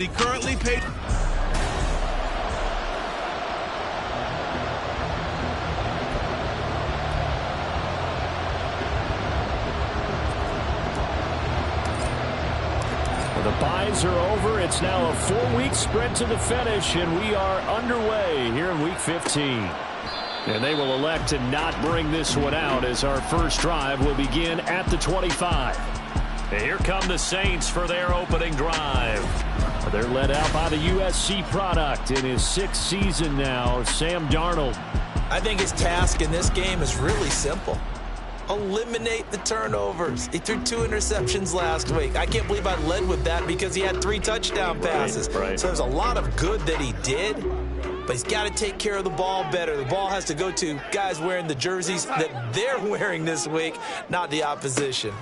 He currently paid. The buys are over. It's now a 4-week sprint to the finish, and we are underway here in Week 15. And they will elect to not bring this one out as our first drive will begin at the 25. And here come the Saints for their opening drive. They're led out by the USC product in his 6th season now, Sam Darnold. I think his task in this game is really simple. Eliminate the turnovers. He threw 2 interceptions last week. I can't believe I led with that because he had 3 touchdown passes. Right. So there's a lot of good that he did, but he's got to take care of the ball better. The ball has to go to guys wearing the jerseys that they're wearing this week, not the opposition.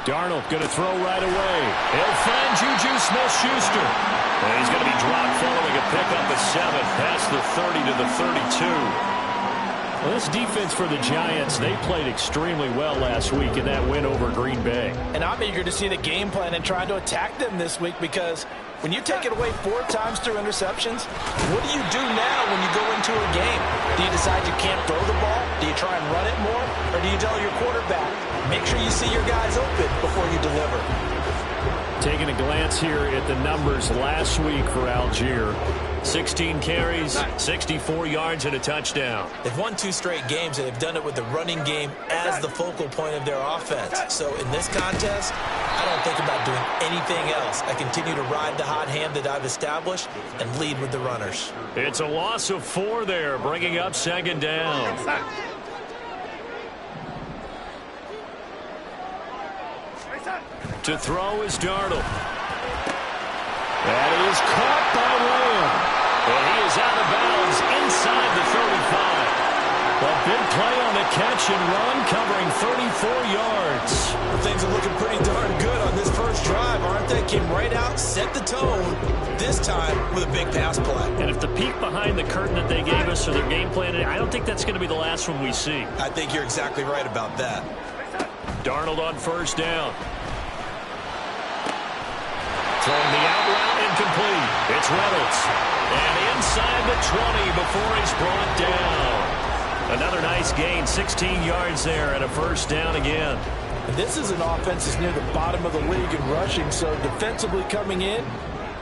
Darnold going to throw right away. He'll find Juju Smith-Schuster. And he's going to be dropped following a pickup of 7 past the 30 to the 32. Well, this defense for the Giants, they played extremely well last week in that win over Green Bay. And I'm eager to see the game plan and try to attack them this week because when you take it away 4 times through interceptions, what do you do now when you go into a game? Do you decide you can't throw the ball? Do you try and run it more? Or do you tell your quarterback, make sure you see your guys open before you deliver? Taking a glance here at the numbers last week for Algier. 16 carries, 64 yards, and a touchdown. They've won 2 straight games, and they've done it with the running game as the focal point of their offense. So in this contest, I don't think about doing anything else. I continue to ride the hot hand that I've established and lead with the runners. It's a loss of 4 there, bringing up 2nd down. To throw is Darnold. That is caught by Lamb. And he is out of bounds inside the 35. A big play on the catch and run, covering 34 yards. Things are looking pretty darn good on this first drive, aren't they? Came right out, set the tone, this time with a big pass play. And if the peek behind the curtain that they gave us or their game plan, I don't think that's going to be the last one we see. I think you're exactly right about that. Darnold on 1st down. Throwing the out route incomplete. It's Reynolds. And inside the 20 before he's brought down. Another nice gain, 16 yards there and a 1st down again. And this is an offense that's near the bottom of the league in rushing, so defensively coming in,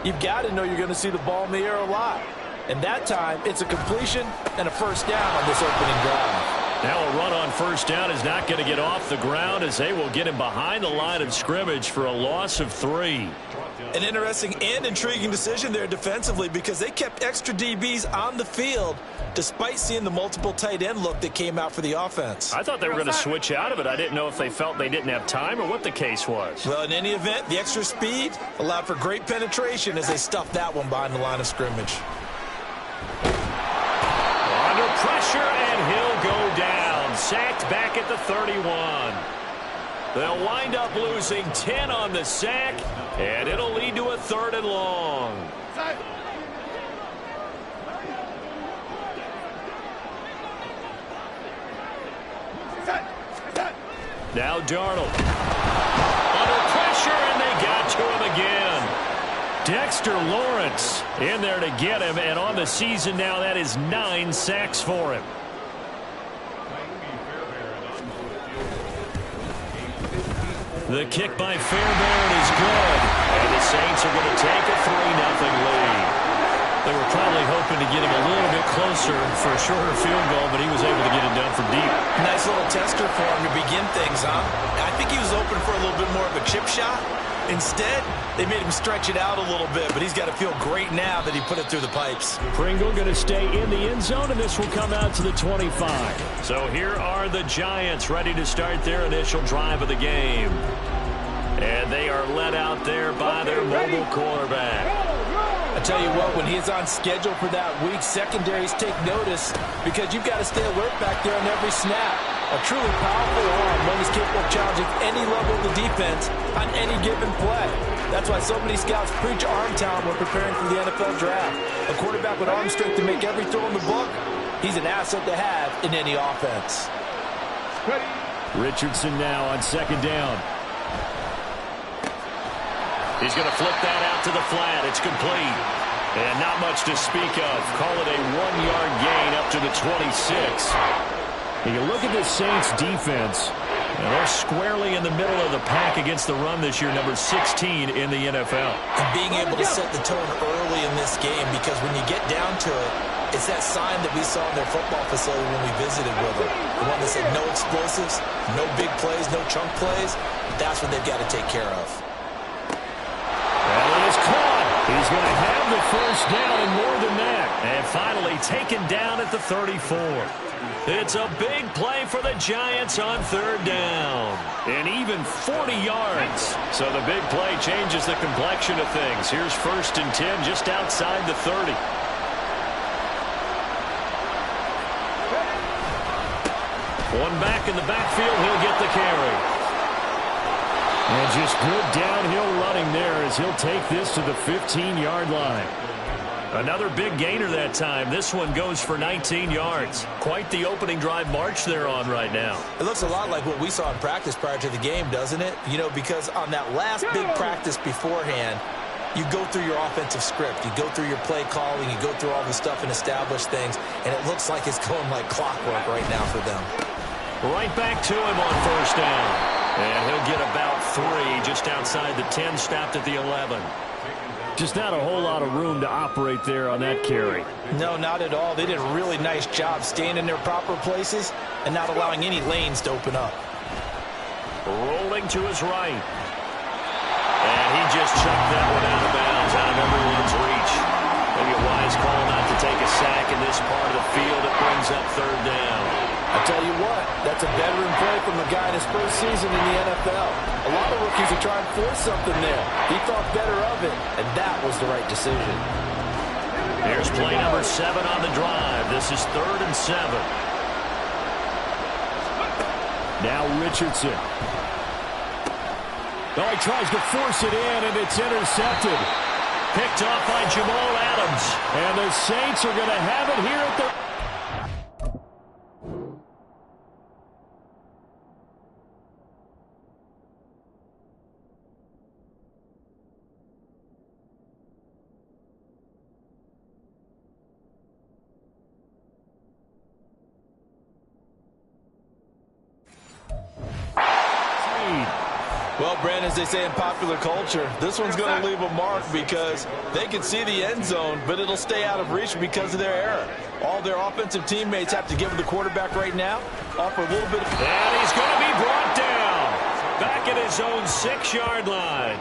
you've got to know you're going to see the ball in the air a lot. And that time, it's a completion and a 1st down on this opening drive. Now a run on 1st down is not going to get off the ground as they will get him behind the line of scrimmage for a loss of 3. An interesting and intriguing decision there defensively because they kept extra DBs on the field despite seeing the multiple tight end look that came out for the offense. I thought they were going to switch out of it. I didn't know if they felt they didn't have time or what the case was. Well, in any event, the extra speed allowed for great penetration as they stuffed that one behind the line of scrimmage. Under pressure, and he'll go down. Sacked back at the 31. They'll wind up losing 10 on the sack, and it'll lead to a 3rd and long. Now Darnold. Under pressure, and they got to him again. Dexter Lawrence in there to get him, and on the season now, that is 9 sacks for him. The kick by Fairbairn is good, and the Saints are going to take a 3-0 lead. They were probably hoping to get him a little bit closer for a shorter field goal, but he was able to get it done from deep. Nice little tester for him to begin things, huh? I think he was open for a little bit more of a chip shot. Instead, they made him stretch it out a little bit, but he's got to feel great now that he put it through the pipes. Pringle going to stay in the end zone, and this will come out to the 25. So here are the Giants ready to start their initial drive of the game. And they are led out there by their mobile quarterback. I tell you what, when he's on schedule for that week, secondaries take notice because you've got to stay alert back there on every snap. A truly powerful arm, one is capable of challenging any level of the defense on any given play. That's why so many scouts preach arm talent when preparing for the NFL draft. A quarterback with arm strength to make every throw in the book, he's an asset to have in any offense. Richardson now on 2nd down. He's going to flip that out to the flat. It's complete. And not much to speak of. Call it a 1-yard gain up to the 26. You look at the Saints defense. They're squarely in the middle of the pack against the run this year, number 16 in the NFL. And being able to set the tone early in this game, because when you get down to it, it's that sign that we saw in their football facility when we visited with them. The one that said no explosives, no big plays, no chunk plays. That's what they've got to take care of. Well, it is caught. He's going to have the first down and more than that. And finally taken down at the 34. It's a big play for the Giants on 3rd down. And even 40 yards. So the big play changes the complexion of things. Here's 1st and 10 just outside the 30. One back in the backfield, he'll get the carry. And just good downhill running there as he'll take this to the 15-yard line. Another big gainer that time. This one goes for 19 yards. Quite the opening drive march they're on right now. It looks a lot like what we saw in practice prior to the game, doesn't it? You know, because on that last big practice beforehand, you go through your offensive script. You go through your play calling. You go through all the stuff and establish things. And it looks like it's going like clockwork right now for them. Right back to him on 1st down. And he'll get about 3 just outside the 10, stopped at the 11. Just not a whole lot of room to operate there on that carry. No, not at all. They did a really nice job staying in their proper places and not allowing any lanes to open up. Rolling to his right. And he just chucked that one out of bounds, out of everyone's reach. Maybe a wise call not to take a sack in this part of the field. It brings up 3rd down. I tell you what, that's a veteran play from a guy in his first season in the NFL. A lot of rookies are trying to force something there. He thought better of it, and that was the right decision. Here's play number 7 on the drive. This is 3rd and 7. Now Richardson. Oh, he tries to force it in, and it's intercepted. Picked off by Jamal Adams. And the Saints are going to have it here at the... Well, Brandon, as they say in popular culture, this one's going to leave a mark because they can see the end zone, but it'll stay out of reach because of their error. All their offensive teammates have to give the quarterback right now, offer a little bit of... And he's going to be brought down back at his own 6-yard line.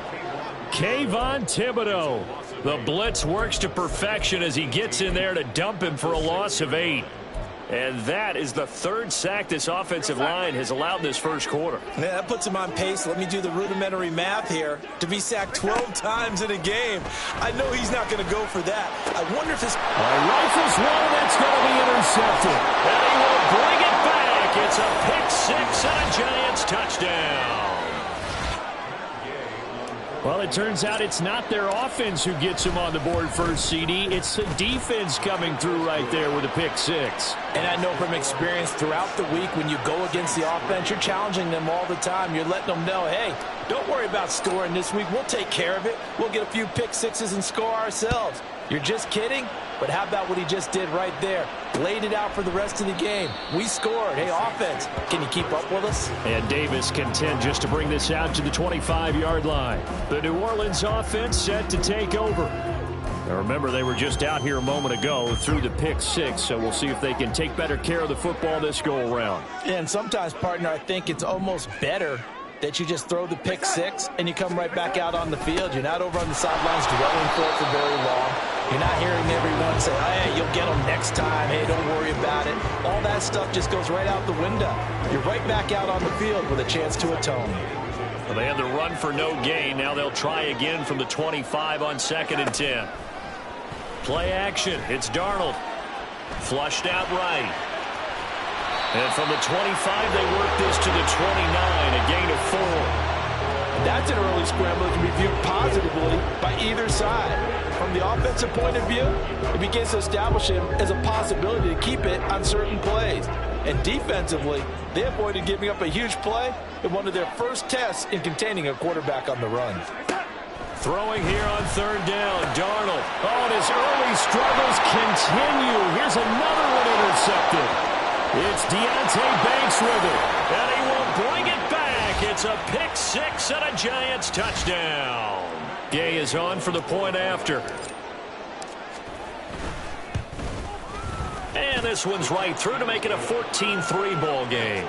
Kayvon Thibodeaux. The blitz works to perfection as he gets in there to dump him for a loss of 8. And that is the 3rd sack this offensive line has allowed this first quarter. Yeah, that puts him on pace. Let me do the rudimentary math here. To be sacked 12 times in a game, I know he's not going to go for that. I wonder if his... Rifles one, that's going to be intercepted. And he will bring it back. It's a pick 6 and a Giants touchdown. Well, it turns out it's not their offense who gets them on the board first, CD. It's the defense coming through right there with a pick 6. And I know from experience throughout the week when you go against the offense, you're challenging them all the time. You're letting them know, hey, don't worry about scoring this week. We'll take care of it. We'll get a few pick 6s and score ourselves. You're just kidding? But how about what he just did right there? Laid it out for the rest of the game. We scored. Hey, offense, can you keep up with us? And Davis content just to bring this out to the 25-yard line. The New Orleans offense set to take over. Now remember, they were just out here a moment ago through the pick 6, so we'll see if they can take better care of the football this go-around. And sometimes, partner, I think it's almost better that you just throw the pick 6 and you come right back out on the field. You're not over on the sidelines dwelling for it for very long. You're not hearing everyone say, hey, you'll get them next time. Hey, don't worry about it. All that stuff just goes right out the window. You're right back out on the field with a chance to atone. Well, they had the run for no gain. Now they'll try again from the 25 on 2nd and 10. Play action. It's Darnold. Flushed out right. And from the 25, they work this to the 29, a gain of 4. That's an early scramble that can be viewed positively by either side. From the offensive point of view, it begins to establish him as a possibility to keep it on certain plays. And defensively, they avoided giving up a huge play in one of their first tests in containing a quarterback on the run. Throwing here on third down, Darnold. Oh, and his early struggles continue. Here's another one intercepted. It's Deonte Banks with it, and he will bring it back. It's a pick six and a Giants touchdown. Gay is on for the point after. And this one's right through to make it a 14-3 ball game.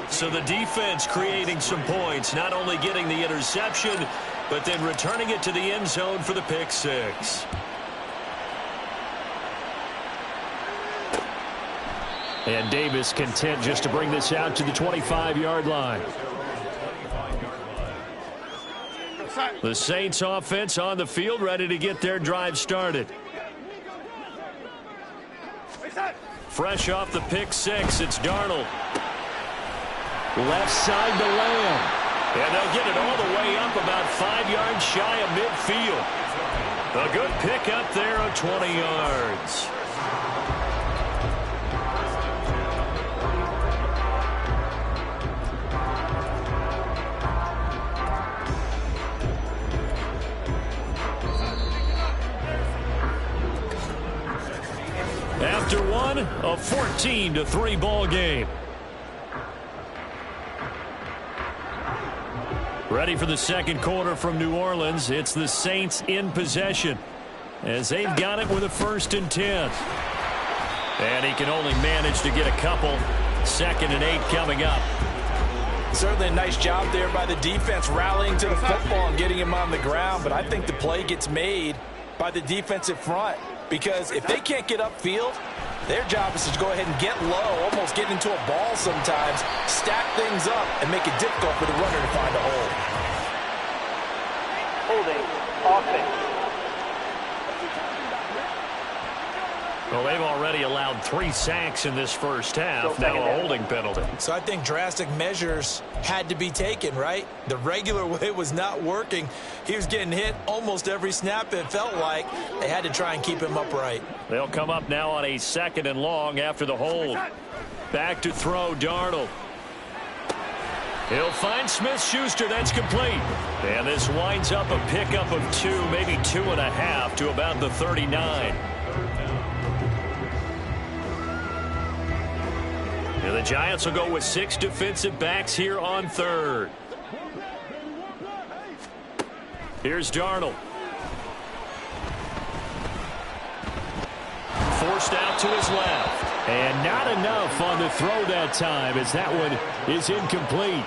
So the defense creating some points, not only getting the interception, but then returning it to the end zone for the pick six. And Davis content just to bring this out to the 25-yard line. The Saints offense on the field, ready to get their drive started. Fresh off the pick six, it's Darnold. Left side to Lamb. And they'll get it all the way up about 5 yards shy of midfield. A good pick up there of 20 yards. After one, a 14-3 ball game. Ready for the second quarter from New Orleans. It's the Saints in possession as they've got it with a 1st and 10. And he can only manage to get a couple. 2nd and 8 coming up. Certainly a nice job there by the defense rallying to the football and getting him on the ground. But I think the play gets made by the defensive front, because if they can't get upfield, their job is to go ahead and get low, almost get into a ball sometimes, stack things up, and make it difficult for the runner to find a hole. Holding, offense. Well, they've already allowed 3 sacks in this first half. Now a holding penalty. So I think drastic measures had to be taken, right? The regular way was not working. He was getting hit almost every snap, it felt like. They had to try and keep him upright. They'll come up now on a 2nd and long after the hold. Back to throw, Darnold. He'll find Smith-Schuster. That's complete. And this winds up a pickup of 2, maybe 2.5 to about the 39. And the Giants will go with 6 defensive backs here on third. Here's Darnold. Forced out to his left. And not enough on the throw that time, as that one is incomplete.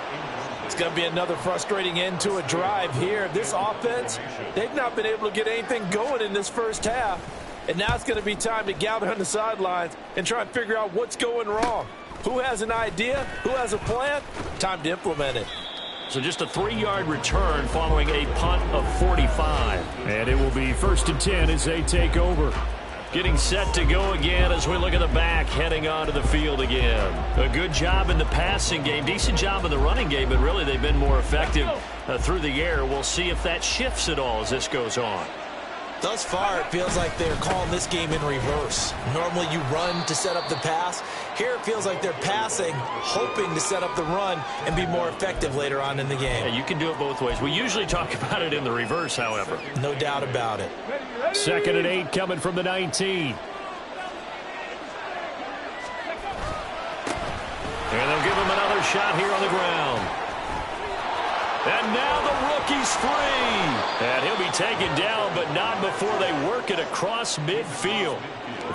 It's going to be another frustrating end to a drive here. This offense, they've not been able to get anything going in this first half. And now it's going to be time to gather on the sidelines and try and figure out what's going wrong. Who has an idea? Who has a plan? Time to implement it. So just a 3-yard return following a punt of 45. And it will be 1st and 10 as they take over. Getting set to go again as we look at the back, heading onto the field again. A good job in the passing game, decent job in the running game, but really they've been more effective through the air. We'll see if that shifts at all as this goes on. Thus far, it feels like they're calling this game in reverse. Normally you run to set up the pass. Here it feels like they're passing, hoping to set up the run and be more effective later on in the game. Yeah, you can do it both ways. We usually talk about it in the reverse, however. No doubt about it. 2nd and 8 coming from the 19. And they'll give him another shot here on the ground. And now the rookie's free. And he'll be taken down, but not before they work it across midfield.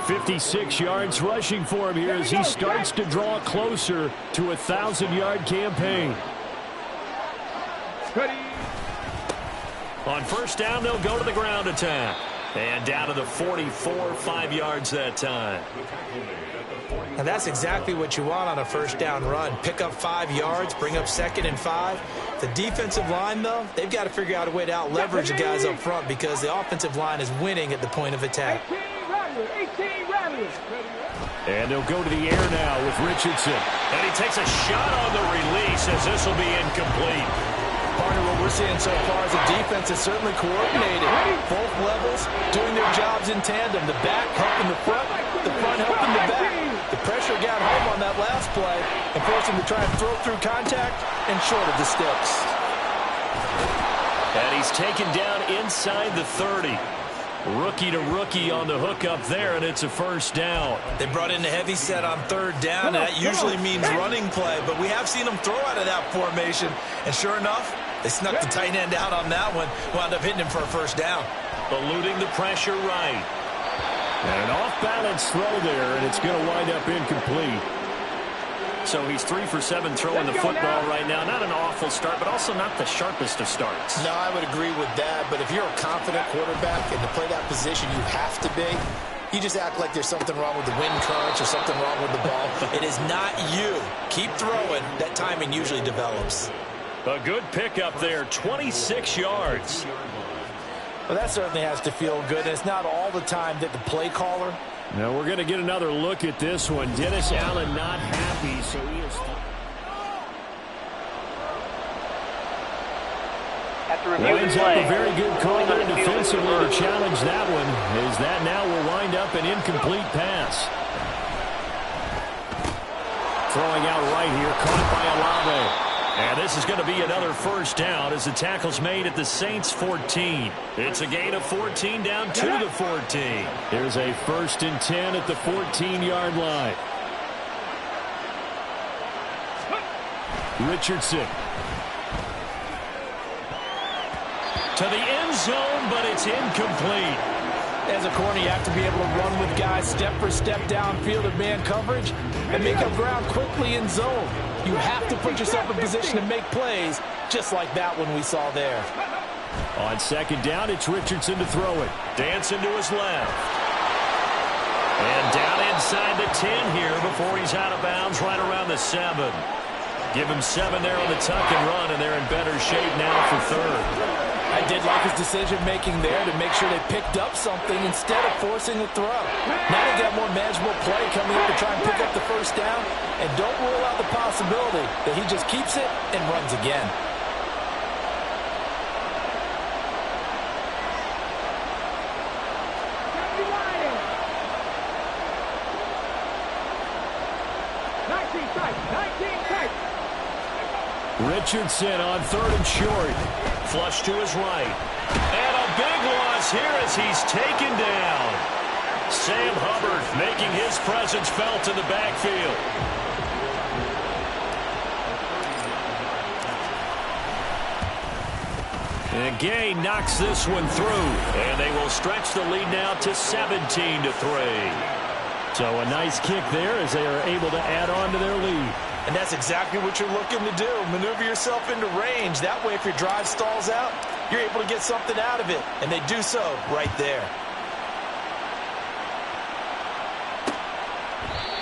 56 yards rushing for him here as he starts to draw closer to a 1,000-yard campaign. On first down, they'll go to the ground attack. And down to the 44, 5 yards that time. And that's exactly what you want on a first down run. Pick up 5 yards, bring up 2nd and 5. The defensive line, though, they've got to figure out a way to out-leverage the guys up front because the offensive line is winning at the point of attack. And they'll go to the air now with Richardson. And he takes a shot on the release as this will be incomplete. Partner, what we're seeing so far is the defense is certainly coordinated. Both levels doing their jobs in tandem. The back helping the front helping the back. The pressure got home on that last play and forced him to try and throw through contact and short of the sticks. And he's taken down inside the 30. Rookie to rookie on the hookup there, and it's a first down. They brought in the heavy set on third down, and that usually means running play, but we have seen them throw out of that formation, and sure enough, they snuck the tight end out on that one, wound up hitting him for a first down. Eluding the pressure right. And an off-balance throw there, and it's going to wind up incomplete. So he's 3 for 7 throwing the football right now. Not an awful start, but also not the sharpest of starts. No, I would agree with that. But if you're a confident quarterback and to play that position you have to be, you just act like there's something wrong with the wind currents or something wrong with the ball. It is not you. Keep throwing. That timing usually develops. A good pickup there, 26 yards. Well, that certainly has to feel good. And it's not all the time that the play caller. Now we're going to get another look at this one. Dennis Allen not happy, so he is... Lines up a very good call there defensively to challenge that one, as that now will wind up an incomplete pass. Throwing out right here, caught by Olave. And this is going to be another first down as the tackle's made at the Saints' 14. It's a gain of 14 down to the 14. Here's a 1st and 10 at the 14-yard line. Richardson. To the end zone, but it's incomplete. As a corner, you have to be able to run with guys step for step downfield in man coverage and make up ground quickly in zone. You have to put yourself in position to make plays, just like that one we saw there. On 2nd down, it's Richardson to throw it. Dancing to his left. And down inside the 10 here before he's out of bounds right around the 7. Give him 7 there on the tuck and run, and they're in better shape now for 3rd. I did like his decision-making there to make sure they picked up something instead of forcing a throw. Now they got more manageable play coming up to try and pick up the first down, and don't rule out the possibility that he just keeps it and runs again. Richardson on 3rd and short. Flush to his right. And a big loss here as he's taken down. Sam Hubbard making his presence felt in the backfield. And Gay knocks this one through. And they will stretch the lead now to 17-3. So a nice kick there as they are able to add on to their lead. And that's exactly what you're looking to do. Maneuver yourself into range. That way, if your drive stalls out, you're able to get something out of it. And they do so right there.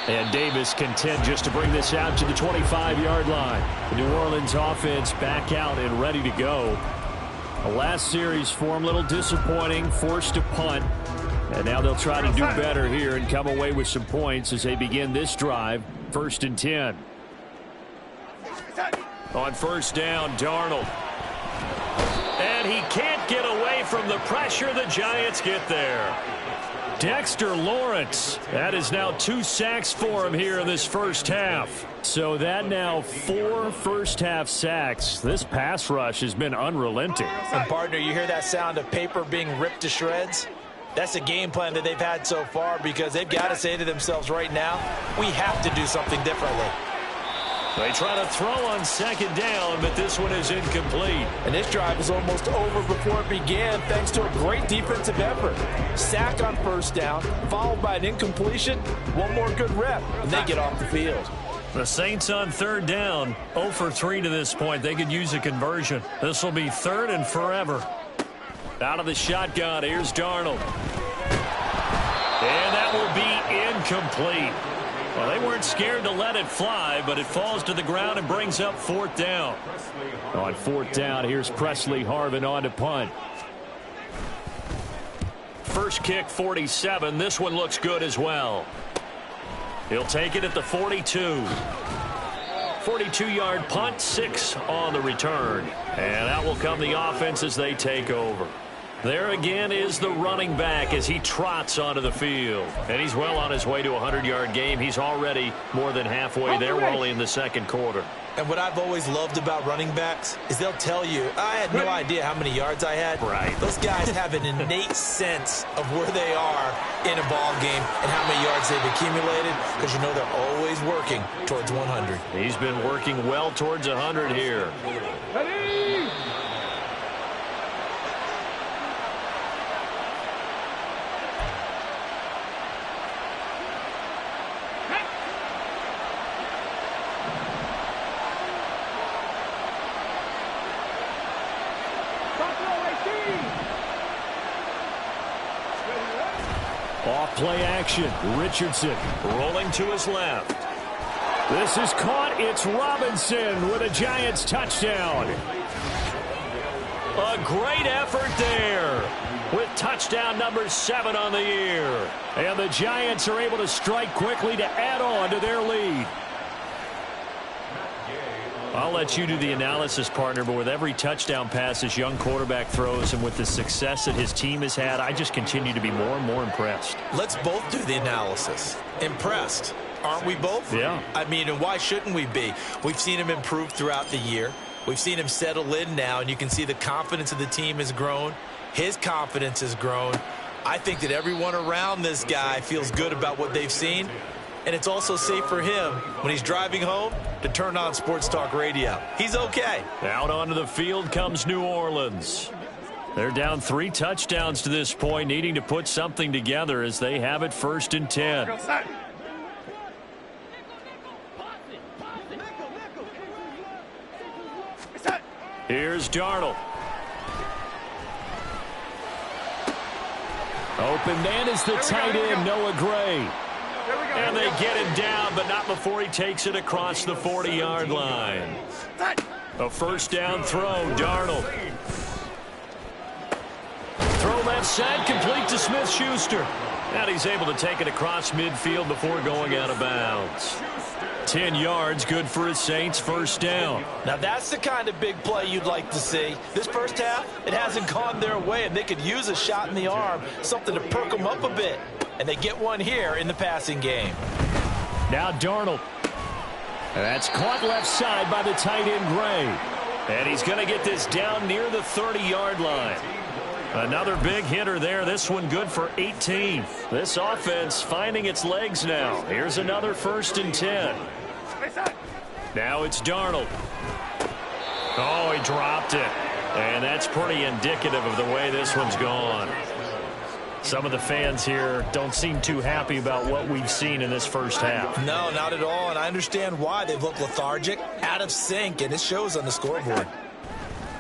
And Davis content just to bring this out to the 25-yard line. The New Orleans offense back out and ready to go. The last series for them, a little disappointing, forced to punt. And now they'll try to do better here and come away with some points as they begin this drive. 1st and 10. On 1st down, Darnold. And he can't get away from the pressure. The Giants get there. Dexter Lawrence. That is now 2 sacks for him here in this first half. So that now 4 first-half sacks. This pass rush has been unrelenting. And, partner, you hear that sound of paper being ripped to shreds? That's a game plan that they've had so far because they've got to say to themselves right now, we have to do something differently. They try to throw on 2nd down, but this one is incomplete. And this drive is almost over before it began thanks to a great defensive effort. Sack on 1st down, followed by an incompletion, one more good rep, and they get off the field. The Saints on 3rd down, 0 for 3 to this point. They could use a conversion. This will be 3rd and forever. Out of the shotgun, here's Darnold. And that will be incomplete. Well, they weren't scared to let it fly, but it falls to the ground and brings up 4th down. On 4th down, here's Presley Harvin on to punt. First kick, 47. This one looks good as well. He'll take it at the 42. 42-yard punt, 6 on the return. And that will come the offense as they take over. There again is the running back as he trots onto the field. And he's well on his way to a 100-yard game. He's already more than halfway there. We're only in the second quarter. And what I've always loved about running backs is they'll tell you, I had no idea how many yards I had. Right. Those guys have an innate sense of where they are in a ball game and how many yards they've accumulated, because you know they're always working towards 100. He's been working well towards 100 here. Ready? Off play action. Richardson rolling to his left. This is caught. It's Robinson with a Giants touchdown. A great effort there with touchdown number 7 on the year. And the Giants are able to strike quickly to add on to their lead. I'll let you do the analysis, partner, but with every touchdown pass this young quarterback throws and with the success that his team has had, I just continue to be more and more impressed. Let's both do the analysis. Impressed. Aren't we both? Yeah. I mean, and why shouldn't we be? We've seen him improve throughout the year. We've seen him settle in now, and you can see the confidence of the team has grown. His confidence has grown. I think that everyone around this guy feels good about what they've seen. And it's also safe for him when he's driving home to turn on Sports Talk Radio. He's okay. Out onto the field comes New Orleans. They're down 3 touchdowns to this point, needing to put something together as they have it 1st and 10. Here's Darnold. Open man is the tight end, Noah Gray. And they get him down, but not before he takes it across the 40-yard line. A first down throw, Darnold. Throw left side, complete to Smith-Schuster. And he's able to take it across midfield before going out of bounds. 10 yards, good for his Saints, first down. Now that's the kind of big play you'd like to see. This first half, it hasn't gone their way, and they could use a shot in the arm, something to perk them up a bit. And they get one here in the passing game. Now Darnold. That's caught left side by the tight end Gray. And he's going to get this down near the 30-yard line. Another big hitter there. This one good for 18. This offense finding its legs now. Here's another 1st and 10. Now it's Darnold. Oh, he dropped it. And that's pretty indicative of the way this one's gone. Some of the fans here don't seem too happy about what we've seen in this first half. No, not at all, and I understand why. They've looked lethargic, out of sync, and it shows on the scoreboard.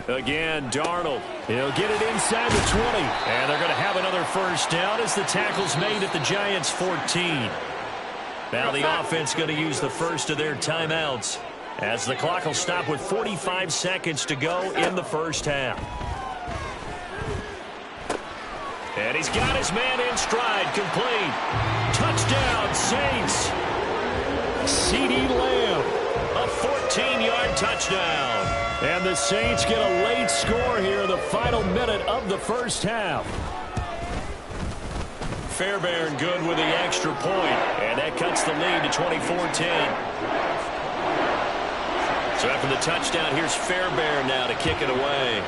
Again, Darnold. He'll get it inside the 20. And they're going to have another first down as the tackle's made at the Giants' 14. Now the offense going to use the first of their timeouts as the clock will stop with 45 seconds to go in the first half. And he's got his man in stride, complete. Touchdown, Saints. CeeDee Lamb, a 14-yard touchdown. And the Saints get a late score here in the final minute of the first half. Fairbairn good with the extra point, and that cuts the lead to 24-10. So after the touchdown, here's Fairbairn now to kick it away.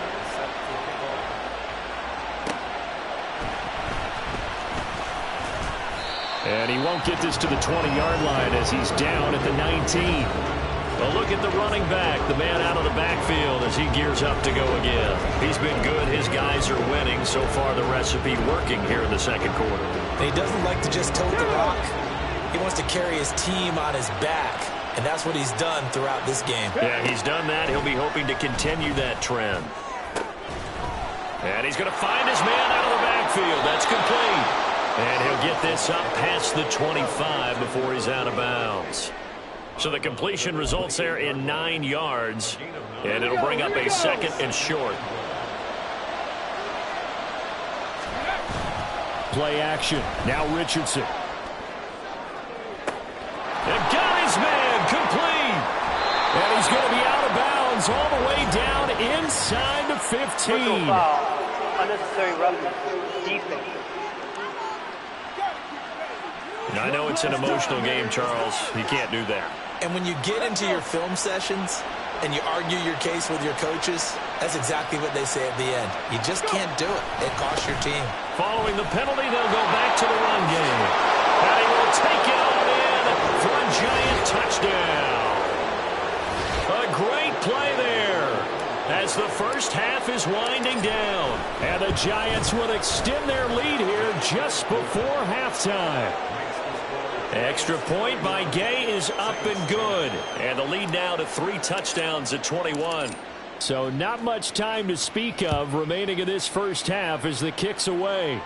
And he won't get this to the 20-yard line as he's down at the 19. Well, look at the running back, the man out of the backfield as he gears up to go again. He's been good. His guys are winning. So far, the recipe working here in the second quarter. And he doesn't like to just tote the rock. He wants to carry his team on his back, and that's what he's done throughout this game. Yeah, he's done that. He'll be hoping to continue that trend. And he's going to find his man out of the backfield. That's complete. And he'll get this up past the 25 before he's out of bounds. So the completion results there in 9 yards. And it'll bring up a 2nd and short. Play action. Now Richardson. And got his man complete. And he's going to be out of bounds all the way down inside the 15. unnecessary roughness. Defense. I know it's an emotional game, Charles. You can't do that. And when you get into your film sessions and you argue your case with your coaches, that's exactly what they say at the end. You just can't do it. It costs your team. Following the penalty, they'll go back to the run game. And he will take it on in for a Giant touchdown. A great play there as the first half is winding down. And the Giants will extend their lead here just before halftime. Extra point by Gay is up and good. And the lead now to 3 touchdowns at 21. So not much time to speak of remaining in this first half as the kick's away.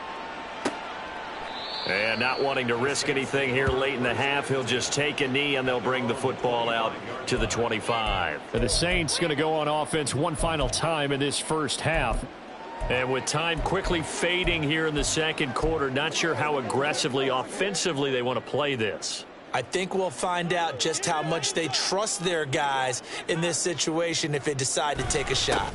And not wanting to risk anything here late in the half, he'll just take a knee and they'll bring the football out to the 25. And the Saints going to go on offense one final time in this first half. And with time quickly fading here in the second quarter, not sure how aggressively, offensively they want to play this. I think we'll find out just how much they trust their guys in this situation if they decide to take a shot.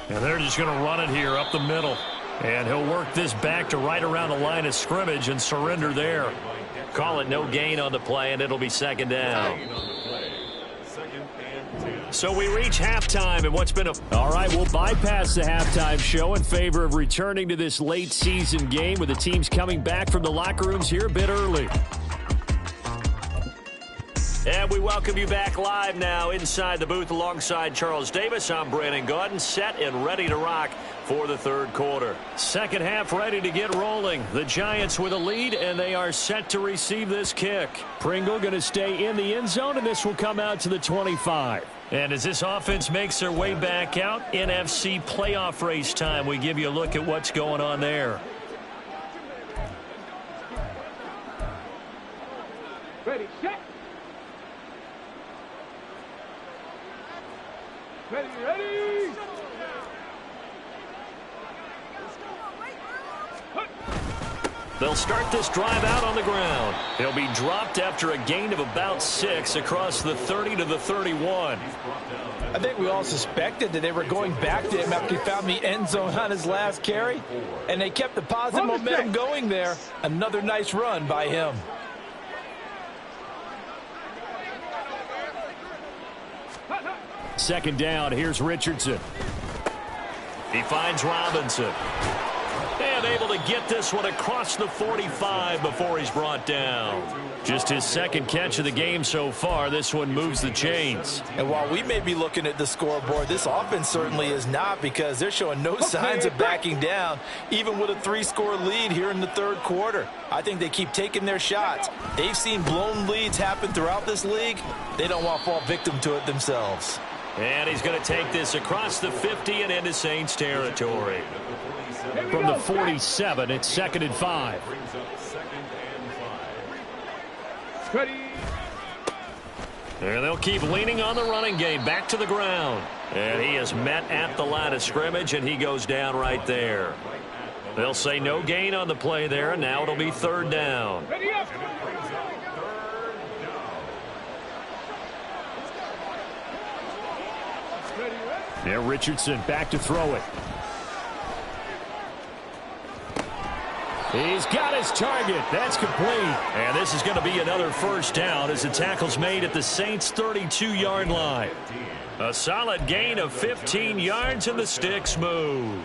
And they're just going to run it here up the middle. And he'll work this back to right around the line of scrimmage and surrender there. Call it no gain on the play, and it'll be second down. So we reach halftime, and what's been a... All right, we'll bypass the halftime show in favor of returning to this late season game with the teams coming back from the locker rooms here a bit early. And we welcome you back live now inside the booth alongside Charles Davis. I'm Brandon Gaudin, set and ready to rock for the third quarter. Second half ready to get rolling. The Giants with a lead, and they are set to receive this kick. Pringle going to stay in the end zone, and this will come out to the 25. And as this offense makes their way back out, NFC playoff race time, we give you a look at what's going on there. Ready, set. Ready, ready. They'll start this drive out on the ground. He'll be dropped after a gain of about 6 across the 30 to the 31. I think we all suspected that they were going back to him after he found the end zone on his last carry, and they kept the positive momentum going there. Another nice run by him. Second down, here's Richardson. He finds Robinson. And able to get this one across the 45 before he's brought down. Just his second catch of the game so far. This one moves the chains. And while we may be looking at the scoreboard, this offense certainly is not, because they're showing no signs of backing down, even with a 3-score lead here in the third quarter. I think they keep taking their shots. They've seen blown leads happen throughout this league. They don't want to fall victim to it themselves. And he's going to take this across the 50 and into Saints territory. From the 47, it's second and 5. Ready. And they'll keep leaning on the running game. Back to the ground. And he is met at the line of scrimmage, and he goes down right there. They'll say no gain on the play there, and now it'll be third down. Ready up. There, Richardson back to throw it. He's got his target. That's complete. And this is going to be another first down as the tackle's made at the Saints' 32-yard line. A solid gain of 15 yards, and the sticks move.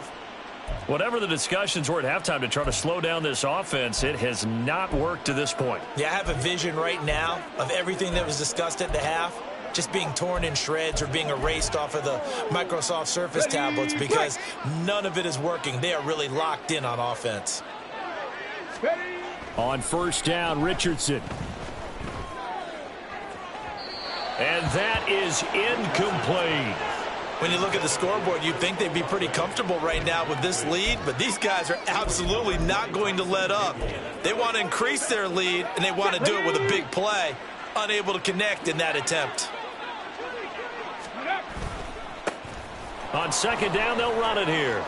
Whatever the discussions were at halftime to try to slow down this offense, it has not worked to this point. Yeah, I have a vision right now of everything that was discussed at the half just being torn in shreds or being erased off of the Microsoft Surface tablets, because none of it is working. They are really locked in on offense. On first down, Richardson. And that is incomplete. When you look at the scoreboard, you'd think they'd be pretty comfortable right now with this lead, but these guys are absolutely not going to let up. They want to increase their lead, and they want to do it with a big play. Unable to connect in that attempt. On second down, they'll run it here.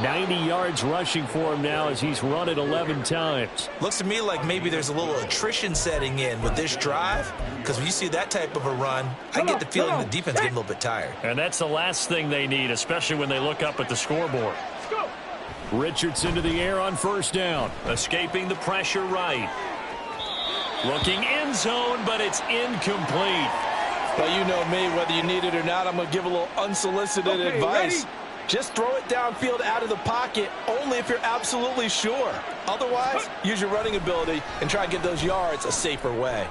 90 yards rushing for him now as he's run it 11 times. Looks to me like maybe there's a little attrition setting in with this drive, because when you see that type of a run, I get the feeling the defense getting a little bit tired. And that's the last thing they need, especially when they look up at the scoreboard. Richardson to the air on first down. Escaping the pressure right. Looking end zone, but it's incomplete. Well, you know me, whether you need it or not, I'm going to give a little unsolicited advice. Ready? Just throw it downfield out of the pocket only if you're absolutely sure. Otherwise, use your running ability and try and get those yards a safer way.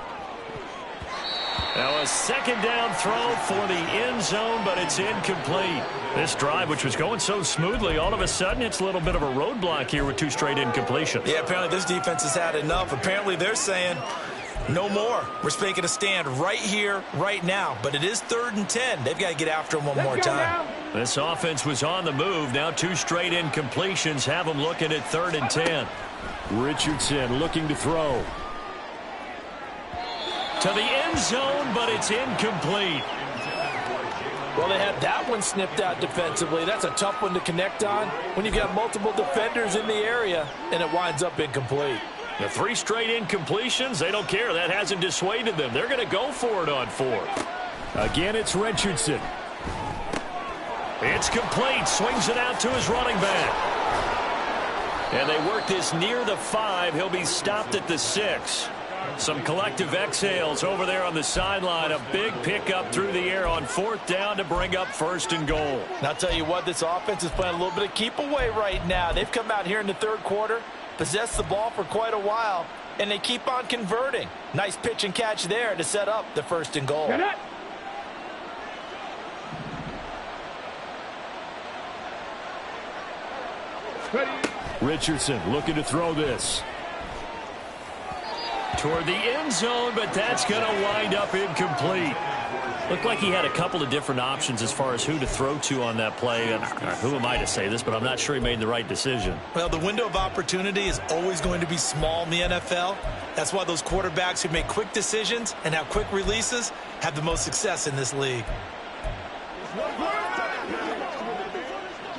Now a second down throw for the end zone, but it's incomplete. This drive, which was going so smoothly, all of a sudden it's a little bit of a roadblock here with 2 straight incompletions. Yeah, apparently this defense has had enough. Apparently they're saying, no more. We're making a stand right here, right now. But it is 3rd and 10. They've got to get after him one more time. This offense was on the move. Now 2 straight incompletions have them looking at 3rd and 10. Richardson looking to throw. To the end zone, but it's incomplete. Well, they had that one snipped out defensively. That's a tough one to connect on when you've got multiple defenders in the area, and it winds up incomplete. The 3 straight incompletions, they don't care. That hasn't dissuaded them. They're going to go for it on 4th. Again, it's Richardson. It's complete. Swings it out to his running back. And they work this near the 5. He'll be stopped at the 6. Some collective exhales over there on the sideline. A big pickup through the air on 4th down to bring up 1st and goal. And I'll tell you what, this offense is playing a little bit of keep away right now. They've come out here in the 3rd quarter, possessed the ball for quite a while, and they keep on converting. Nice pitch and catch there to set up the 1st and goal. Richardson looking to throw this. Toward the end zone, but that's going to wind up incomplete. Looked like he had a couple of different options as far as who to throw to on that play. And who am I to say this, but I'm not sure he made the right decision. Well, the window of opportunity is always going to be small in the NFL. That's why those quarterbacks who make quick decisions and have quick releases have the most success in this league.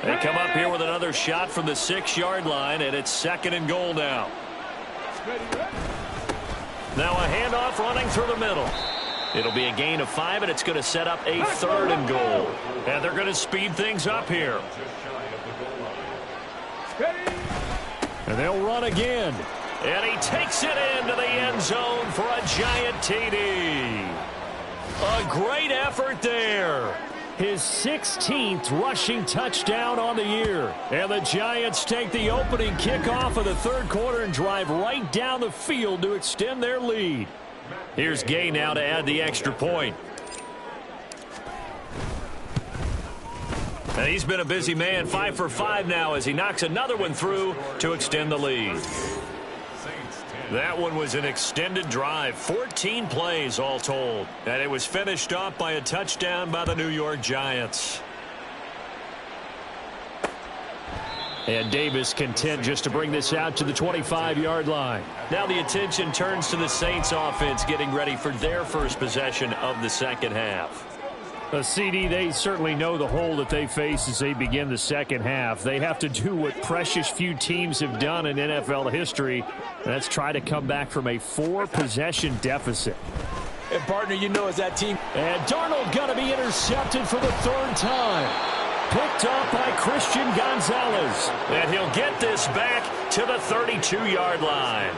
They come up here with another shot from the 6-yard line, and it's 2nd and goal now. Now a handoff running through the middle. It'll be a gain of 5, and it's going to set up a 3rd and goal. And they're going to speed things up here. And they'll run again. And he takes it into the end zone for a giant TD. A great effort there. His 16th rushing touchdown on the year. And the Giants take the opening kickoff of the 3rd quarter and drive right down the field to extend their lead. Here's Gay now to add the extra point. And he's been a busy man, 5 for 5 now as he knocks another one through to extend the lead. That one was an extended drive, 14 plays all told. And it was finished off by a touchdown by the New York Giants. And Davis content just to bring this out to the 25-yard line. Now the attention turns to the Saints offense getting ready for their first possession of the second half. CD, they certainly know the hole that they face as they begin the second half. They have to do what precious few teams have done in NFL history, and that's try to come back from a 4-possession deficit. And, partner, you know, as that team. And Darnold going to be intercepted for the 3rd time. Picked up by Christian Gonzalez. And he'll get this back to the 32-yard line.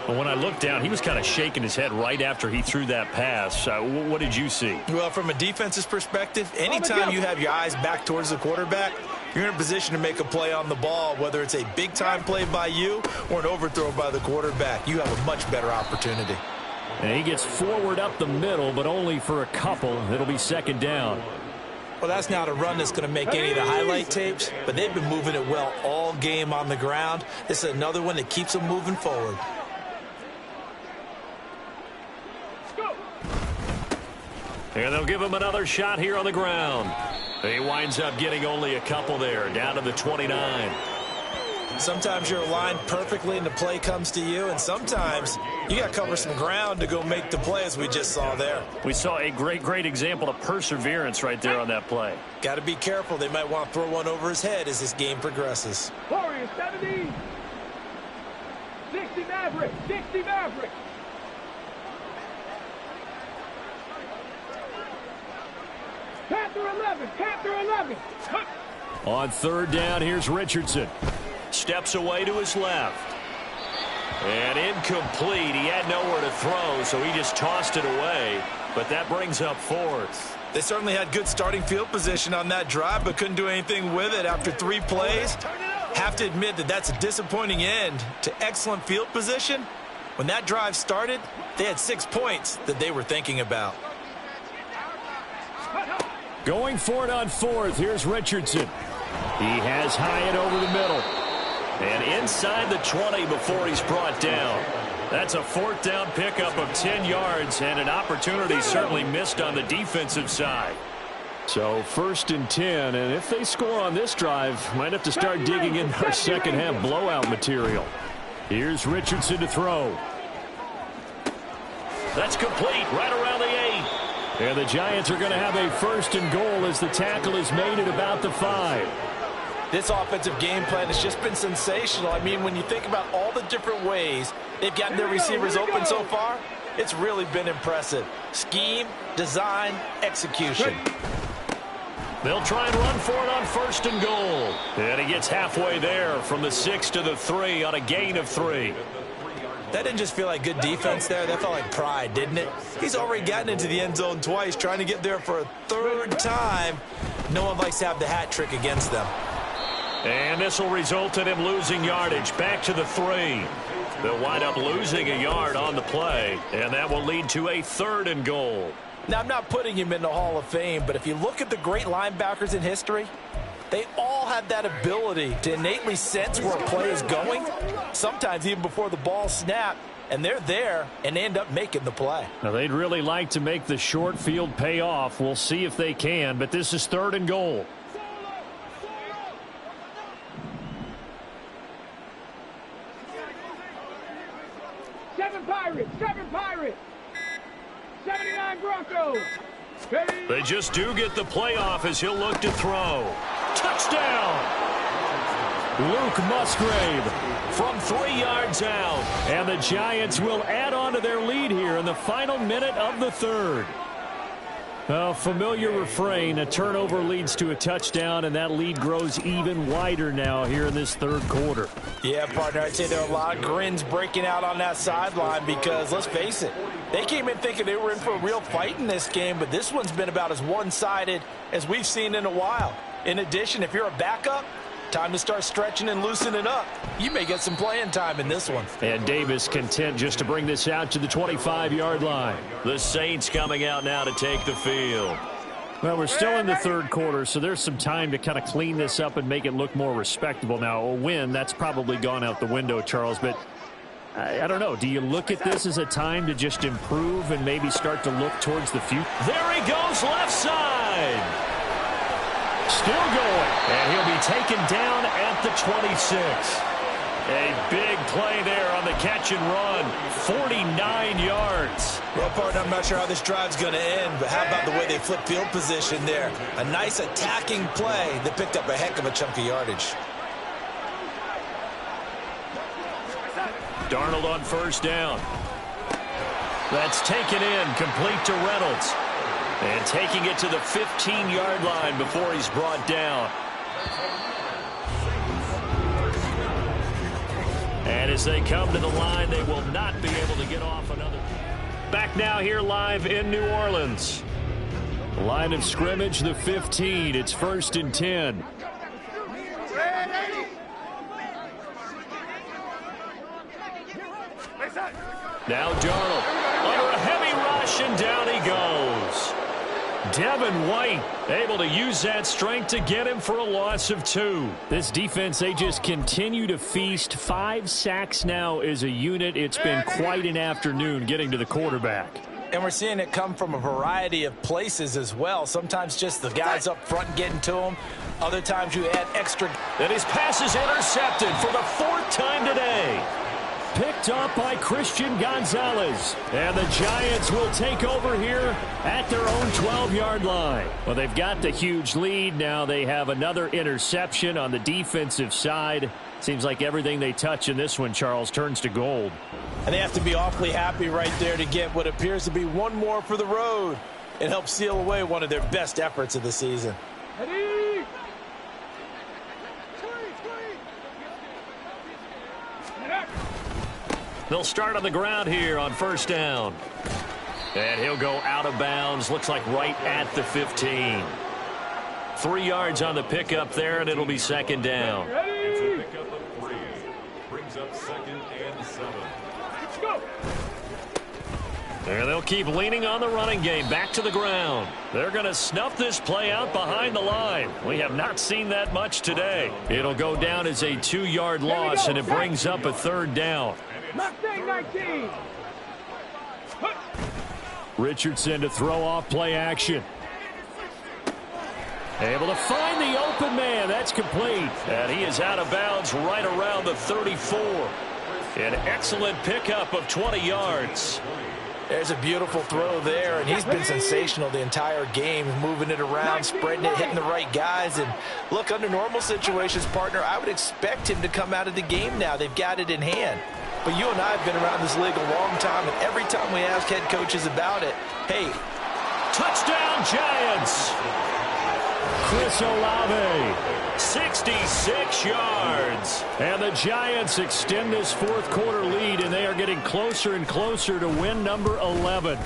But when I looked down, he was kind of shaking his head right after he threw that pass. What did you see? Well, from a defense's perspective, anytime you have your eyes back towards the quarterback, you're in a position to make a play on the ball, whether it's a big-time play by you or an overthrow by the quarterback. You have a much better opportunity. And he gets forward up the middle, but only for a couple. It'll be 2nd down. Well, that's not a run that's going to make any of the highlight tapes, but they've been moving it well all game on the ground. This is another one that keeps them moving forward. And they'll give him another shot here on the ground. He winds up getting only a couple there, down to the 29. Sometimes you're aligned perfectly and the play comes to you, and sometimes you got to cover some ground to go make the play, as we just saw there. We saw a great example of perseverance right there on that play. Got to be careful. They might want to throw one over his head as this game progresses. Warriors 70. 60 Mavericks. 60 Mavericks. Panther 11. Panther 11. On third down, here's Richardson. Steps away to his left. And incomplete. He had nowhere to throw, so he just tossed it away. But that brings up fourth. They certainly had good starting field position on that drive, but couldn't do anything with it after 3 plays. Have to admit that that's a disappointing end to excellent field position. When that drive started, they had 6 points that they were thinking about. Going for it on fourth, here's Richardson. He has Hyatt over the middle. And inside the 20 before he's brought down. That's a 4th down pickup of 10 yards and an opportunity certainly missed on the defensive side. So 1st and 10, and if they score on this drive, might have to start digging in our second half blowout material. Here's Richardson to throw. That's complete right around the 8. And the Giants are going to have a 1st and goal as the tackle is made at about the 5. This offensive game plan has just been sensational. I mean, when you think about all the different ways they've gotten their receivers open so far, it's really been impressive. Scheme, design, execution. They'll try and run for it on 1st and goal. And he gets halfway there from the 6 to the 3 on a gain of 3. That didn't just feel like good defense there. That felt like pride, didn't it? He's already gotten into the end zone twice, trying to get there for a 3rd time. No one likes to have the hat trick against them. And this will result in him losing yardage back to the 3. They'll wind up losing a yard on the play, and that will lead to a 3rd and goal. Now, I'm not putting him in the Hall of Fame, but if you look at the great linebackers in history, they all have that ability to innately sense where a play is going, sometimes even before the ball snapped, and they're there and end up making the play. Now, they'd really like to make the short field pay off. We'll see if they can, but this is 3rd and goal. Seven Pirates. 79 Broncos. Ready? They just do get the playoff as he'll look to throw. Touchdown! Luke Musgrave from 3 yards out. And the Giants will add on to their lead here in the final minute of the 3rd. A familiar refrain, a turnover leads to a touchdown, and that lead grows even wider now here in this 3rd quarter. Yeah, partner, I'd say there are a lot of grins breaking out on that sideline because, let's face it, they came in thinking they were in for a real fight in this game, but this one's been about as one-sided as we've seen in a while. In addition, if you're a backup, time to start stretching and loosening up. You may get some playing time in this one. And Davis content just to bring this out to the 25-yard line. The Saints coming out now to take the field. Well, we're still in the 3rd quarter, so there's some time to kind of clean this up and make it look more respectable. Now, a win, that's probably gone out the window, Charles, but I don't know. Do you look at this as a time to just improve and maybe start to look towards the future? There he goes, left side. Still going, and he'll be taken down at the 26. A big play there on the catch and run, 49 yards. Well, partner, I'm not sure how this drive's going to end, but how about the way they flip field position there? A nice attacking play that picked up a heck of a chunk of yardage. Darnold on 1st down. That's taken in, complete to Reynolds. And taking it to the 15-yard line before he's brought down. And as they come to the line, they will not be able to get off another. Back now here live in New Orleans. Line of scrimmage, the 15. It's 1st and 10. Now Darnold under a heavy rush, and down he goes. Devin White able to use that strength to get him for a loss of 2. This defense, they just continue to feast. 5 sacks now as a unit. It's been quite an afternoon getting to the quarterback. And we're seeing it come from a variety of places as well. Sometimes just the guys up front getting to him. Other times you add extra. And his pass is intercepted for the 4th time today. Picked up by Christian Gonzalez. And the Giants will take over here at their own 12-yard line. Well, they've got the huge lead. Now they have another interception on the defensive side. Seems like everything they touch in this one, Charles, turns to gold. And they have to be awfully happy right there to get what appears to be one more for the road. It helps seal away one of their best efforts of the season. Ready? They'll start on the ground here on 1st down. And he'll go out of bounds. Looks like right at the 15. 3 yards on the pickup there, and it'll be 2nd down. Ready? Pickup of 3. Brings up 2nd and 7. Let's go. And they'll keep leaning on the running game. Back to the ground. They're going to snuff this play out behind the line. We have not seen that much today. It'll go down as a 2-yard loss, and it brings up a 3rd down. Mustang 19. Richardson to throw off play action. Able to find the open man. That's complete. And he is out of bounds right around the 34. An excellent pickup of 20 yards. There's a beautiful throw there, and he's been sensational the entire game, moving it around, spreading it, hitting the right guys. And look, under normal situations, partner, I would expect him to come out of the game now. They've got it in hand. But you and I have been around this league a long time, and every time we ask head coaches about it, hey, touchdown Giants! Chris Olave, 66 yards. And the Giants extend this 4th quarter lead, and they are getting closer and closer to win number 11.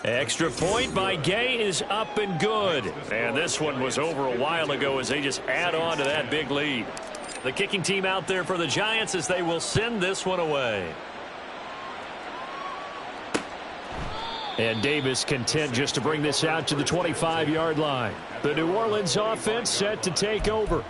Extra point by Gay is up and good. And this one was over a while ago as they just add on to that big lead. The kicking team out there for the Giants as they will send this one away. And Davis content just to bring this out to the 25-yard line. The New Orleans offense set to take over.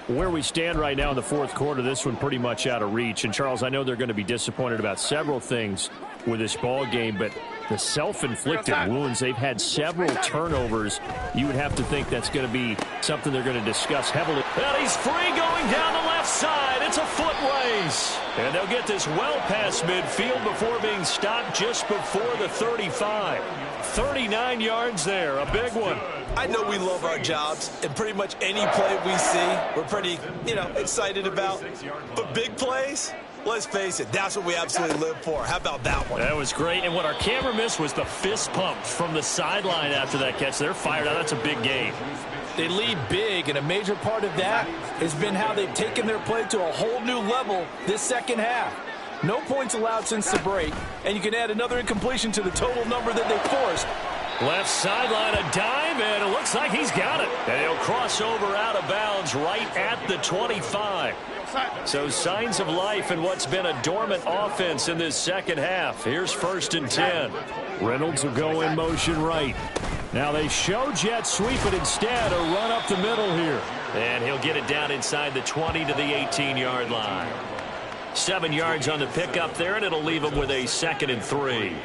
Where we stand right now in the 4th quarter, this one pretty much out of reach. And, Charles, I know they're going to be disappointed about several things with this ball game, but the self-inflicted wounds, they've had several turnovers. You would have to think that's going to be something they're going to discuss heavily. And he's free going down the left side. It's a foot race. And they'll get this well past midfield before being stopped just before the 35. 39 yards there, a big one. I know we love our jobs, and pretty much any play we see, we're pretty, excited about. But big plays, let's face it, that's what we absolutely live for. How about that one? That was great, and what our camera missed was the fist pump from the sideline after that catch. They're fired out. That's a big game. They lead big, and a major part of that has been how they've taken their play to a whole new level this 2nd half. No points allowed since the break, and you can add another incompletion to the total number that they forced. Left sideline, a dive, and it looks like he's got it. And he'll cross over out of bounds right at the 25. So signs of life in what's been a dormant offense in this 2nd half. Here's 1st and 10. Reynolds will go in motion right. Now they show jet sweep, but instead a run up the middle here. And he'll get it down inside the 20 to the 18-yard line. 7 yards on the pickup there, and it'll leave him with a 2nd and 3.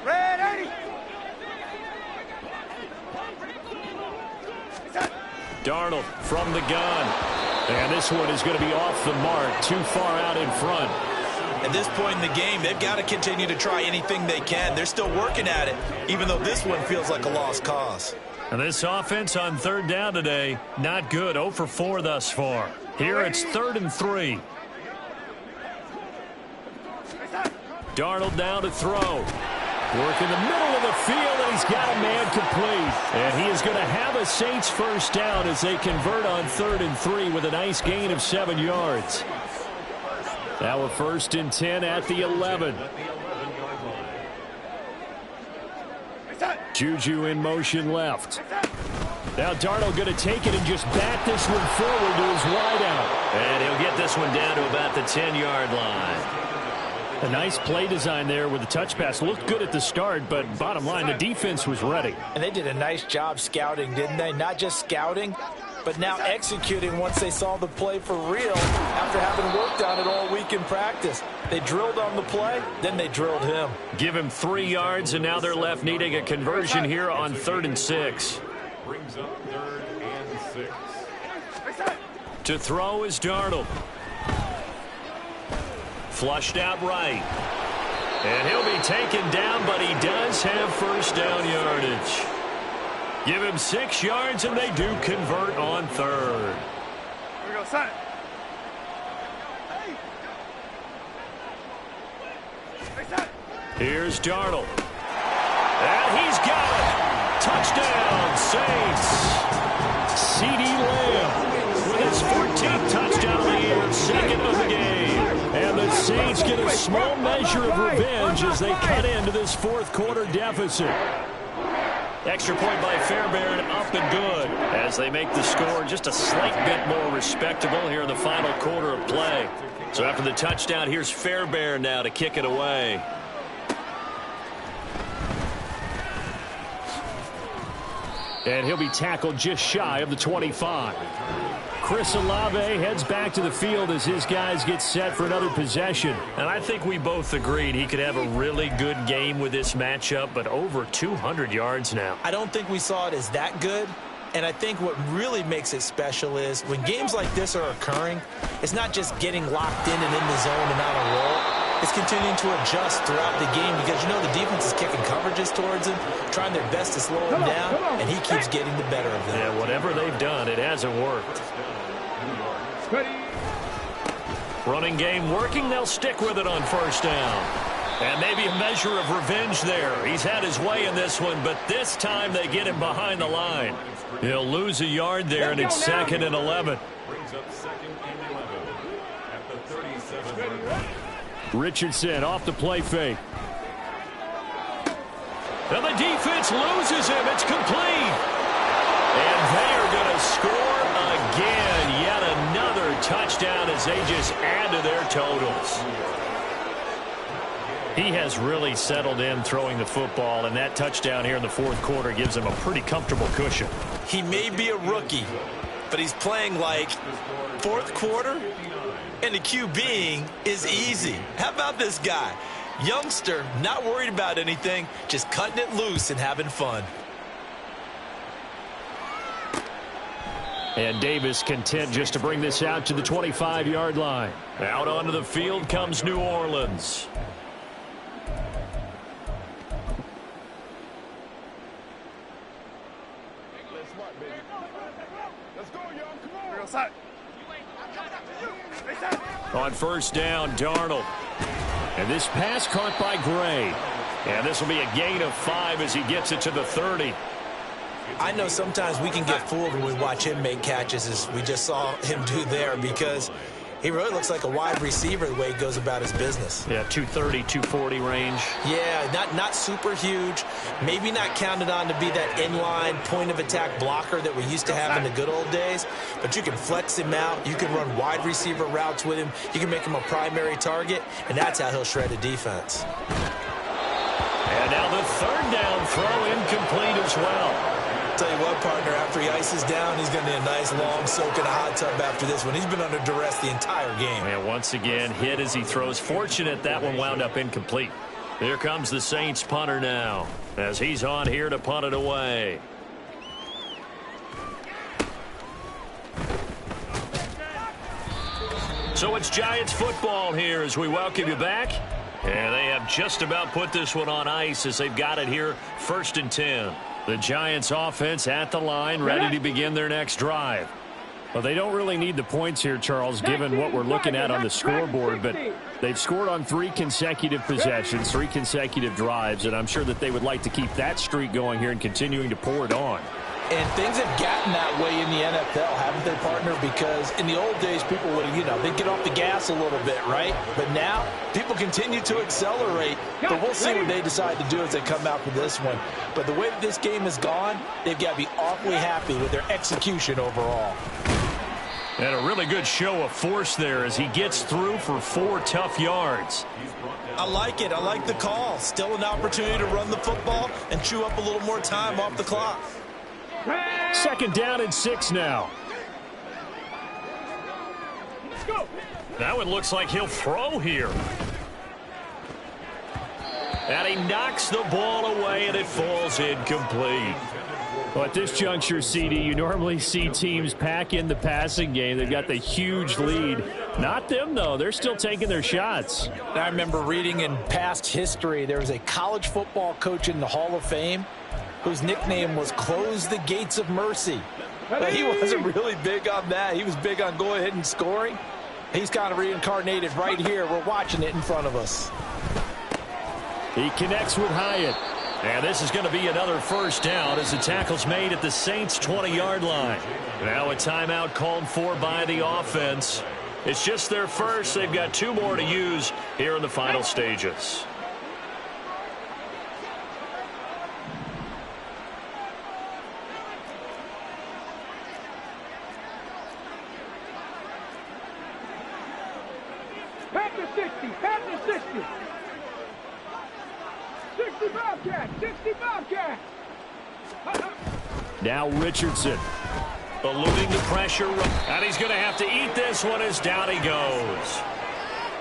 Ready? Darnold from the gun. And this one is going to be off the mark, too far out in front. At this point in the game, they've got to continue to try anything they can. They're still working at it, even though this one feels like a lost cause. And this offense on 3rd down today, not good. 0 for 4 thus far. Here it's 3rd and 3. Darnold down to throw. Work in the middle of the field, and he's got a man complete. And he is going to have a Saints 1st down as they convert on 3rd and 3 with a nice gain of 7 yards. Now a 1st and 10 at the 11. Juju in motion left. Now Darnold going to take it and just bat this one forward to his wideout. And he'll get this one down to about the 10-yard line. A nice play design there with the touch pass. Looked good at the start, but bottom line, the defense was ready. And they did a nice job scouting, didn't they? Not just scouting, but now executing once they saw the play for real after having worked on it all week in practice. They drilled on the play, then they drilled him. Give him 3 yards, and now they're left needing a conversion here on 3rd and 6. Brings up 3rd and 6. To throw is Darnold. Flushed out right. And he'll be taken down, but he does have first down yardage. Give him 6 yards, and they do convert on 3rd. Here we go, son. Here's Darnold. And he's got it. Touchdown, Saints. CeeDee Lamb with his 14th touchdown of the year, second of the game. And the Saints get a small measure of revenge as they cut into this fourth quarter deficit. Extra point by Fairbairn, up and good, as they make the score just a slight bit more respectable here in the final quarter of play. So after the touchdown, here's Fairbairn now to kick it away. And he'll be tackled just shy of the 25. Chris Olave heads back to the field as his guys get set for another possession. And I think we both agreed he could have a really good game with this matchup, but over 200 yards now. I don't think we saw it as that good. And I think what really makes it special is when games like this are occurring, it's not just getting locked in and in the zone and on a roll. It's continuing to adjust throughout the game because, you know, the defense is kicking coverages towards him, trying their best to slow him down, and he keeps getting the better of them. Yeah, whatever they've done, it hasn't worked. Running game working, they'll stick with it on first down. And maybe a measure of revenge there. He's had his way in this one, but this time they get him behind the line. He'll lose a yard there, and it's 2nd and 11. Brings up 2nd and 11 at the 37. Richardson off the play fake. And the defense loses him. It's complete. And they are going to score again. Yet another touchdown as they just add to their totals. He has really settled in throwing the football, and that touchdown here in the fourth quarter gives him a pretty comfortable cushion. He may be a rookie, but he's playing like fourth quarter, and the QBing is easy. How about this guy? Youngster, not worried about anything, just cutting it loose and having fun. And Davis content just to bring this out to the 25-yard line. Out onto the field comes New Orleans. On first down, Darnold. And this pass caught by Gray. And this will be a gain of 5 as he gets it to the 30. I know sometimes we can get fooled when we watch him make catches, as we just saw him do there, because he really looks like a wide receiver the way he goes about his business. Yeah, 230, 240 range. Yeah, not super huge. Maybe not counted on to be that inline point-of-attack blocker that we used to have in the good old days. But you can flex him out. You can run wide receiver routes with him. You can make him a primary target, and that's how he'll shred a defense. And now the third down throw incomplete as well. Tell you what, partner, after he ices down, he's going to need a nice long soak in a hot tub after this one. He's been under duress the entire game. And once again, hit as he throws. Fortunate that one wound up incomplete. Here comes the Saints punter now, as he's on here to punt it away. So it's Giants football here as we welcome you back. And they have just about put this one on ice as they've got it here, 1st and 10. The Giants offense at the line, ready to begin their next drive. Well, they don't really need the points here, Charles, given what we're looking at on the scoreboard, but they've scored on 3 consecutive possessions, 3 consecutive drives, and I'm sure that they would like to keep that streak going here and continuing to pour it on. And things have gotten that way in the NFL, haven't they, partner? Because in the old days, people would, they'd get off the gas a little bit, right? But now, people continue to accelerate. But we'll see what they decide to do as they come out for this one. But the way that this game has gone, they've got to be awfully happy with their execution overall. And a really good show of force there as he gets through for 4 tough yards. I like it. I like the call. Still an opportunity to run the football and chew up a little more time off the clock. 2nd down and 6 now. Go. That one looks like he'll throw here. And he knocks the ball away, and it falls incomplete. Well, at this juncture, CD, you normally see teams pack in the passing game. They've got the huge lead. Not them, though. They're still taking their shots. I remember reading in past history, there was a college football coach in the Hall of Fame whose nickname was Close the Gates of Mercy. But he wasn't really big on that. He was big on go ahead and scoring. He's kind of reincarnated right here. We're watching it in front of us. He connects with Hyatt. And this is going to be another first down as the tackle's made at the Saints' 20-yard line. Now a timeout called for by the offense. It's just their first. They've got 2 more to use here in the final stages. Pack to 60. Pack to 60. 60 Bobcat. 60 Bobcat. Now Richardson. Eluding the pressure. And he's going to have to eat this one as down he goes.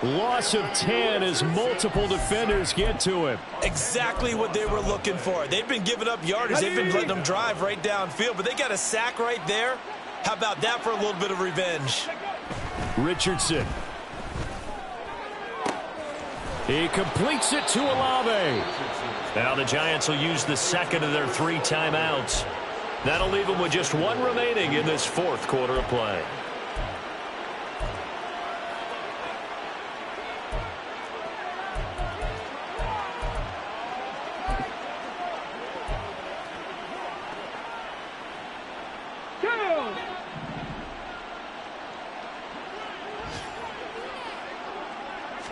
Loss of 10 as multiple defenders get to him. Exactly what they were looking for. They've been giving up yardage. They've been letting them drive right downfield, but they got a sack right there. How about that for a little bit of revenge? Richardson. He completes it to Olave. Now the Giants will use the second of their 3 timeouts. That'll leave them with just 1 remaining in this 4th quarter of play.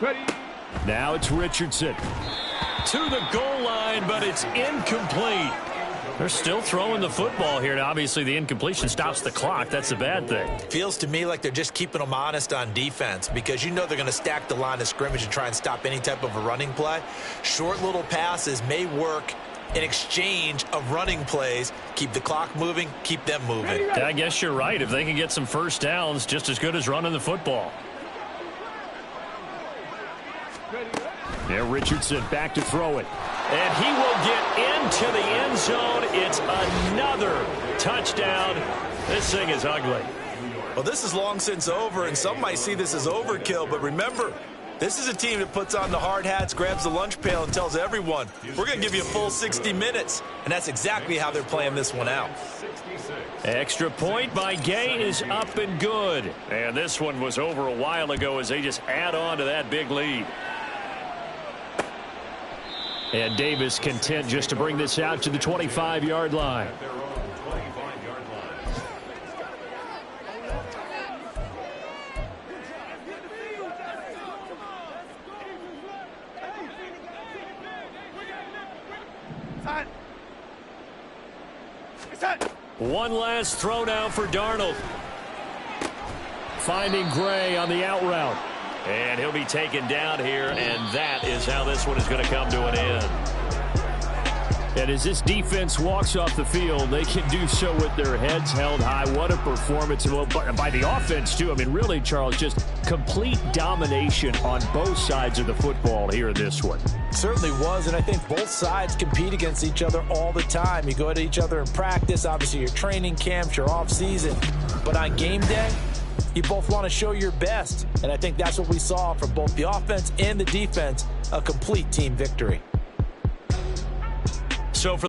Ready. Now it's Richardson. To the goal line, but it's incomplete. They're still throwing the football here. Now, obviously, the incompletion stops the clock. That's a bad thing. Feels to me like they're just keeping them honest on defense because you know they're going to stack the line of scrimmage and try and stop any type of a running play. Short little passes may work in exchange of running plays. Keep the clock moving, keep them moving. Yeah, I guess you're right. If they can get some first downs, just as good as running the football. There, Richardson back to throw it. And he will get into the end zone. It's another touchdown. This thing is ugly. Well, this is long since over, and some might see this as overkill. But remember, this is a team that puts on the hard hats, grabs the lunch pail, and tells everyone, we're going to give you a full 60 minutes. And that's exactly how they're playing this one out. Extra point by Gay is up and good. And this one was over a while ago as they just add on to that big lead. And Davis content just to bring this out to the 25-yard line. One last throw now for Darnold. Finding Gray on the out route. And he'll be taken down here, and that is how this one is going to come to an end. And as this defense walks off the field, they can do so with their heads held high. What a performance by the offense, too. I mean, really, Charles, just complete domination on both sides of the football here in this one. Certainly was, and I think both sides compete against each other all the time. You go at each other in practice, obviously your training camps, your off-season. But on game day, you both want to show your best, and I think that's what we saw from both the offense and the defense, a complete team victory. So for